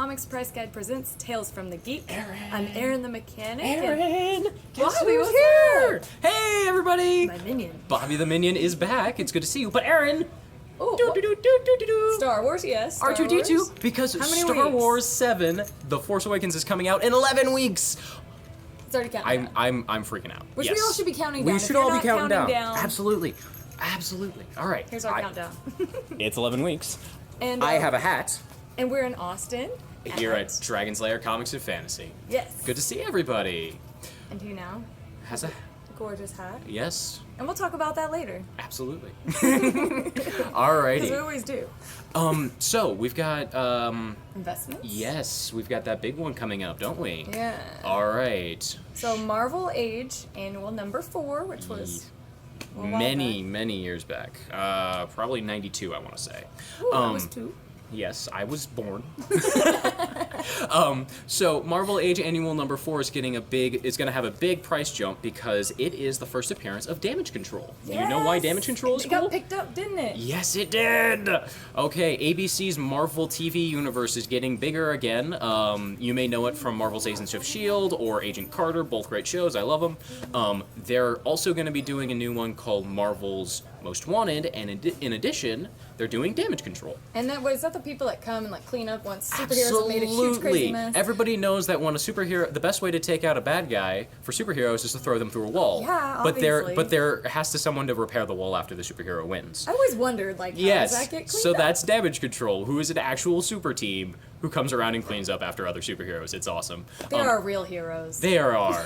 Comics Price Guide presents Tales from the Geek. Aaron. I'm Aaron the Mechanic. Aaron! Guess Bobby, who's what's here? up? Hey, everybody! My minion. Bobby the Minion is back. It's good to see you. But Aaron! Oh, Star Wars, yes. Star R2-D2, Wars. because How many Star weeks? Wars 7, The Force Awakens, is coming out in 11 weeks. It's already counting down. I'm freaking out. Which yes. we all should be counting down. We If should you're all be not counting down. down. Absolutely. Absolutely. All right. Here's our countdown. It's 11 weeks. And I have a hat And we're in Austin. here at Dragon's Lair Comics and Fantasy. Yes. Good to see everybody. And you now Has a... gorgeous hat. Yes. And we'll talk about that later. Absolutely. Because Alrighty. we always do. So we've got Investments? yes, we've got that big one coming up, don't we? Yeah. All right. So Marvel Age Annual number 4, which was a while Many years back. Probably 92, I want to say. back. Ooh, I was 2. Yes, I was born. So Marvel Age Annual number 4 is going to have a big price jump because it is the first appearance of Damage Control. Do you know why Yes! Damage Control is It cool? got picked up, didn't it? Yes, it did! Okay, ABC's Marvel TV universe is getting bigger again. You may know it from Marvel's Agents of S.H.I.E.L.D. or Agent Carter, both great shows, I love them. They're also going to be doing a new one called Marvel's Most Wanted, and in addition, they're doing Damage Control. And is that the people that come and like clean up once superheroes have made a huge crazy mess? Everybody knows that when a superhero, the best way to take out a bad guy for superheroes is to throw them through a wall. Yeah, but obviously. there has to someone to repair the wall after the superhero wins. I always wondered, like, how does that get cleaned so up? that's Damage Control, who is an actual super team who comes around and cleans up after other superheroes. It's awesome. They are real heroes. There are.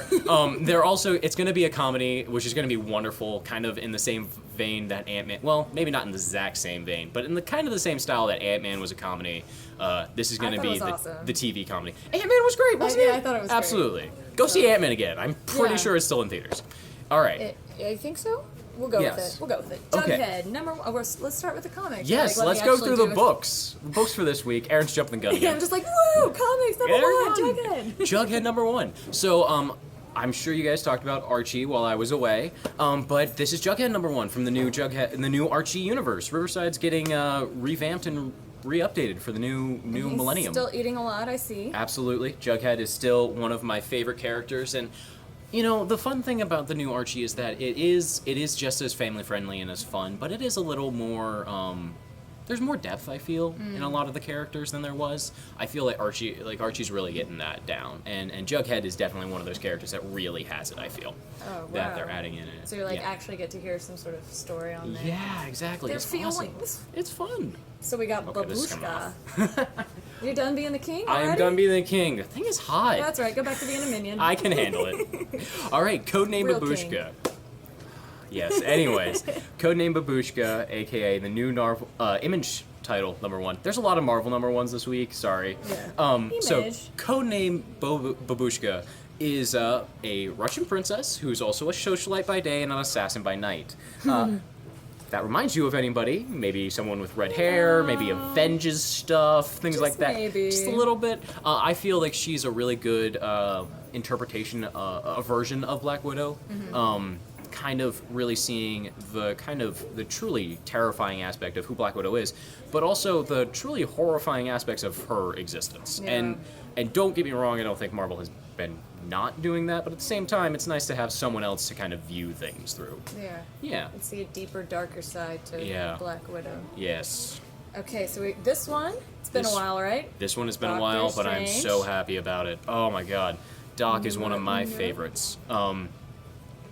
They're also, it's going to be a comedy, which is going to be wonderful, kind of in the same vein that Ant-Man, well, maybe not in the exact same vein, but in the kind of the same style that Ant-Man was a comedy. This is going to thought it be was awesome. the TV comedy. Ant-Man was great, wasn't it? I thought it was great. Absolutely. Go see Ant-Man again. I'm pretty Yeah. sure it's still in theaters. All right. I think so. We'll go with Yes. it. We'll go with it. Okay. Jughead, number 1. Let's start with the comics. Yes, Like, let let's me go actually through do the it. books. Books for this week. Aaron's jumping the gun Yeah, again. I'm just like, woo, comics number 1, Aaron! Jughead. Jughead number 1. So, I'm sure you guys talked about Archie while I was away, but this is Jughead number 1 from the new Jughead, the new Archie universe. Riverside's getting revamped and re-updated for the new He's millennium. still eating a lot, I see. Absolutely, Jughead is still one of my favorite characters, and you know the fun thing about the new Archie is that it is just as family friendly and as fun, but it is a little more. There's more depth, I feel, in a lot of the characters than there was. I feel like Archie's really getting that down, and Jughead is definitely one of those characters that really has it. I feel that they're adding in it. So you like Yeah. actually get to hear some sort of story on there. Yeah, exactly. Their It's awesome. feelings. It's fun. So we got Okay, this is coming Babushka. You done being the king I already? am done being the king. The thing is hot. That's right. Go back to being a minion. I can handle it. All right, codename Real Babushka. Yes. Anyways, codename Babushka, aka the new Image title number 1. There's a lot of Marvel number 1s this week. Sorry. Yeah. So Image. codename Babushka is a Russian princess who's also a socialite by day and an assassin by night. That reminds you of anybody? Maybe someone with red hair, maybe avenges stuff, things Just like that. maybe. Just a little bit. I feel like she's a really good interpretation, a version of Black Widow. Kind of really seeing the truly terrifying aspect of who Black Widow is, but also the truly horrifying aspects of her existence. Yeah. And don't get me wrong, I don't think Marvel has been not doing that, but at the same time, it's nice to have someone else to kind of view things through. Yeah. Yeah. And see a deeper, darker side to Yeah. Black Widow. Yes. Okay, so this one, it's been a while, right? This one has been a Doctor while, but I'm Strange. so happy about it. Oh my god. Doc is one of my favorites.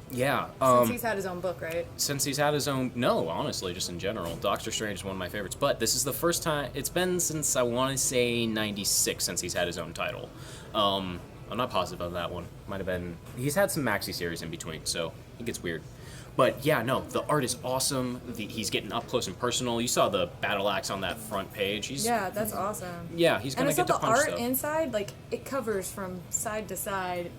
Yeah. Since he's had his own book, right? Since he's had his own, no, honestly, just in general, Doctor Strange is one of my favorites. But this is the first time it's been since I want to say '96 since he's had his own title. I'm not positive on that one. Might have been. He's had some maxi series in between, so it gets weird. But yeah, no, the art is awesome. He's getting up close and personal. You saw the battle axe on that front page. Yeah, that's awesome. Yeah, he's And gonna I saw get to the punch art stuff. inside, like it covers from side to side,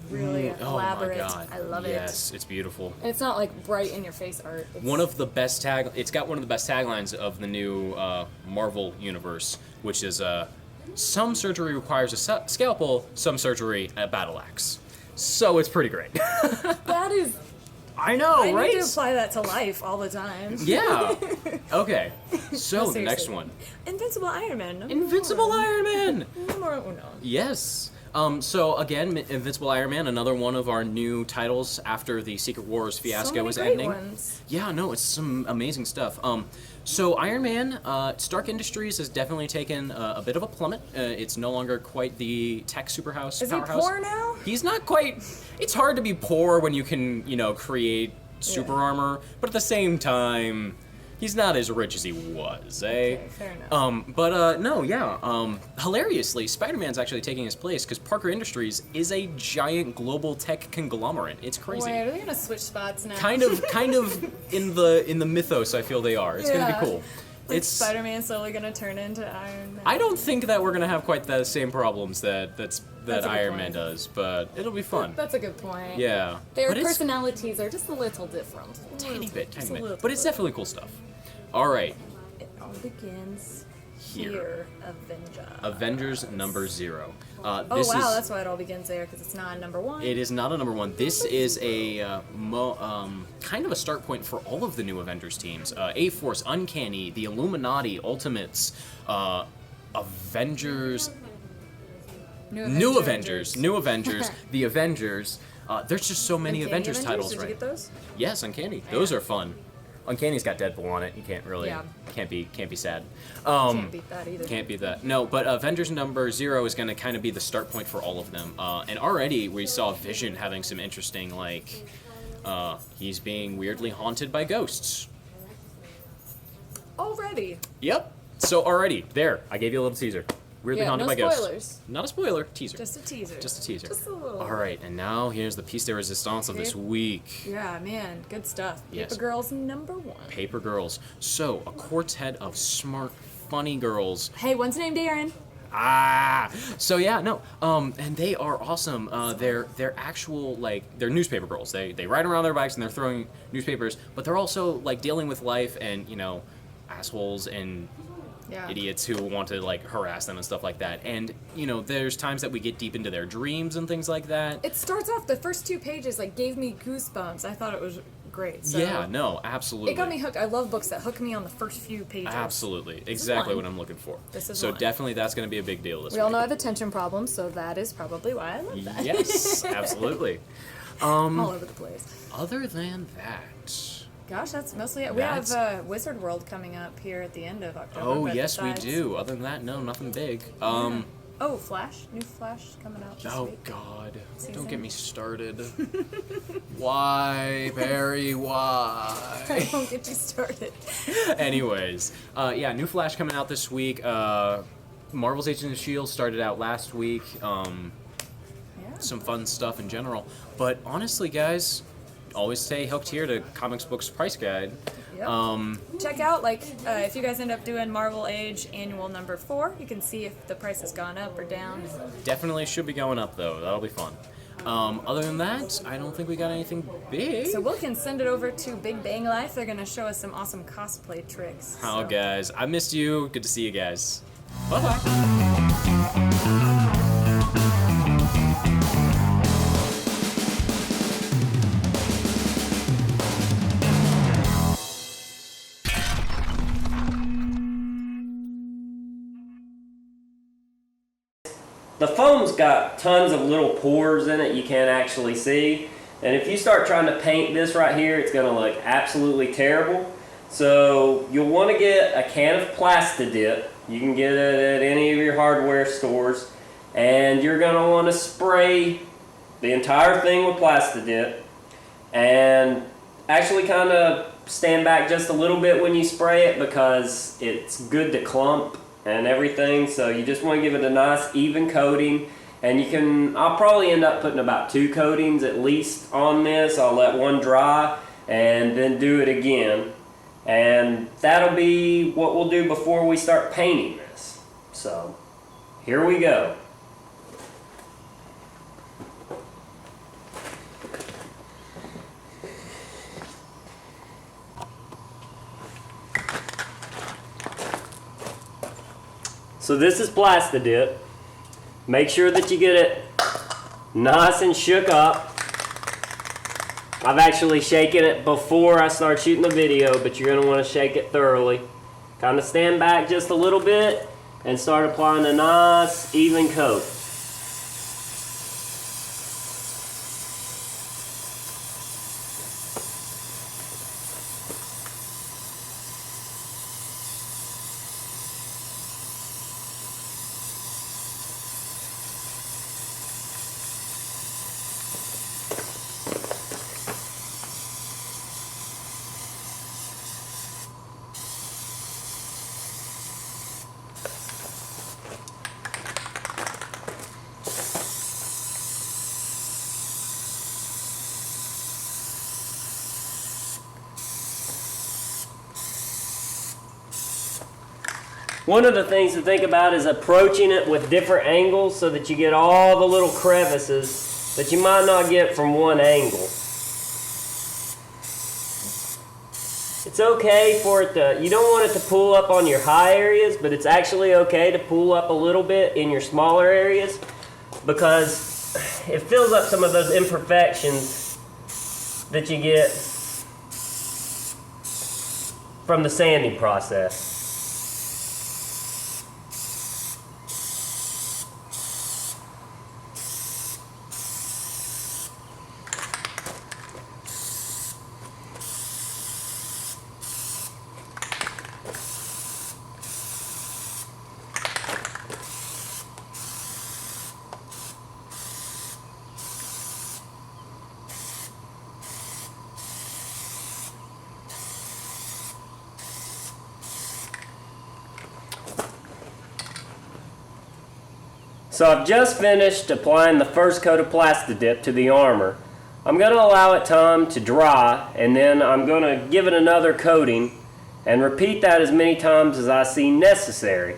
really elaborate. Oh my god. I love it. Yes, it's beautiful. And it's not like bright in your face art. It's, One of the best it's got one of the best taglines of the new Marvel universe, which is some surgery requires a scalpel, some surgery a battle axe. So it's pretty great. that is I know, I right? need to apply that to life all the time. Yeah. Okay. So, No, the next seriously. one. Invincible Iron Man. Invincible Iron Man! Numero uno. Yes. So again, Invincible Iron Man, another one of our new titles after the Secret Wars fiasco So many was great ending. ones. Yeah, no, it's some amazing stuff. So Iron Man, Stark Industries has definitely taken a bit of a plummet. It's no longer quite the tech powerhouse. Is he poor now? He's not quite. It's hard to be poor when you can, create super armor, but at the same time, he's not as rich as he was, eh? Okay, fair enough. Hilariously, Spider-Man's actually taking his place because Parker Industries is a giant global tech conglomerate. It's crazy. Wait, are they gonna switch spots now? Kind of in the mythos. I feel they are. It's gonna be cool. Like Spider-Man slowly gonna turn into Iron Man. I don't think that we're gonna have quite the same problems that That's Iron a Man good point. does, but it'll be fun. That's a good point. Yeah. Their But it's personalities are just a little different. tiny bit, Just a tiny little bit. But it's definitely cool stuff. All right. It all begins Here. here. Avengers. Avengers number 0. Oh This wow, is, that's why it all begins there, because it's not number 1. It is not a number 1. This is a kind of a start point for all of the new Avengers teams. A-Force, Uncanny, the Illuminati, Ultimates, Avengers, New Avengers, the Avengers. There's just so many Uncanny Avengers titles, Did right? you get those? Yes, Uncanny. Those are fun. Uncanny's got Deadpool on it. You can't really, Yeah. can't be sad. Can't beat that either. Can't beat that. No, but Avengers number 0 is going to kind of be the start point for all of them. And already we saw Vision having some interesting, he's being weirdly haunted by ghosts. Already. Yep. So already, there, I gave you a little teaser. Weirdly Yeah, haunted no by ghosts. spoilers. Not a spoiler, teaser. Just a teaser. Just a teaser. Just a little. All right, and now here's the piece de resistance of this week. Yeah, man, good stuff. Yes. Paper Girls number 1. Paper Girls. So, a quartet of smart, funny girls. Hey, one's named Aaron. So yeah, no, and they are awesome. They're actual, they're newspaper girls. They ride around their bikes and they're throwing newspapers, but they're also dealing with life and assholes and idiots who want to harass them and stuff like that. And there's times that we get deep into their dreams and things like that. It starts off, the first 2 pages gave me goosebumps. I thought it was great. So Yeah, no, absolutely. it got me hooked. I love books that hook me on the first few pages. Absolutely, exactly one. what I'm looking for. This is so one. definitely that's going to be a big deal this We all week. know I have attention problems, so that is probably why I love that. Yes, absolutely. I'm all over the place. Other than that. Gosh, that's mostly it. We That's- have Wizard World coming up here at the end of October. Oh, but yes, we besides- do. Other than that, no, nothing big. Oh, Flash. New Flash coming out this Oh, week. God. Season. Don't get me started. Why, Barry, why? I won't get you started. Anyways, yeah, new Flash coming out this week. Marvel's Agents of S.H.I.E.L.D. started out last week. Yeah. Some fun stuff in general. But honestly, guys, always stay hooked here to Comics Books Price Guide. Yep. Check out, if you guys end up doing Marvel Age Annual number 4, you can see if the price has gone up or down. Definitely should be going up, though. That'll be fun. Other than that, I don't think we got anything big. So we can send it over to Big Bang Life. They're going to show us some awesome cosplay tricks. Oh, so. guys, I missed you. Good to see you guys. Bye-bye. The foam's got tons of little pores in it you can't actually see. And if you start trying to paint this right here, it's going to look absolutely terrible. So you'll want to get a can of Plastidip. You can get it at any of your hardware stores. And you're going to want to spray the entire thing with Plastidip. And actually kind of stand back just a little bit when you spray it because it's good to clump and everything, so you just want to give it a nice even coating. And I'll probably end up putting about 2 coatings at least on this. I'll let one dry and then do it again. And that'll be what we'll do before we start painting this. So, here we go. So this is Plastidip. Make sure that you get it nice and shook up. I've actually shaken it before I start shooting the video, but you're going to want to shake it thoroughly. Kind of stand back just a little bit and start applying a nice even coat. One of the things to think about is approaching it with different angles so that you get all the little crevices that you might not get from one angle. It's okay for it to, you don't want it to pull up on your high areas, but it's actually okay to pull up a little bit in your smaller areas because it fills up some of those imperfections that you get from the sanding process. So I've just finished applying the first coat of Plastidip to the armor. I'm going to allow it time to dry, and then I'm going to give it another coating and repeat that as many times as I see necessary.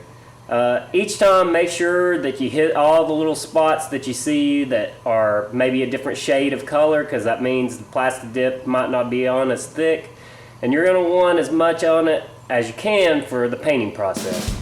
Each time make sure that you hit all the little spots that you see that are maybe a different shade of color, because that means the Plastidip might not be on as thick, and you're going to want as much on it as you can for the painting process.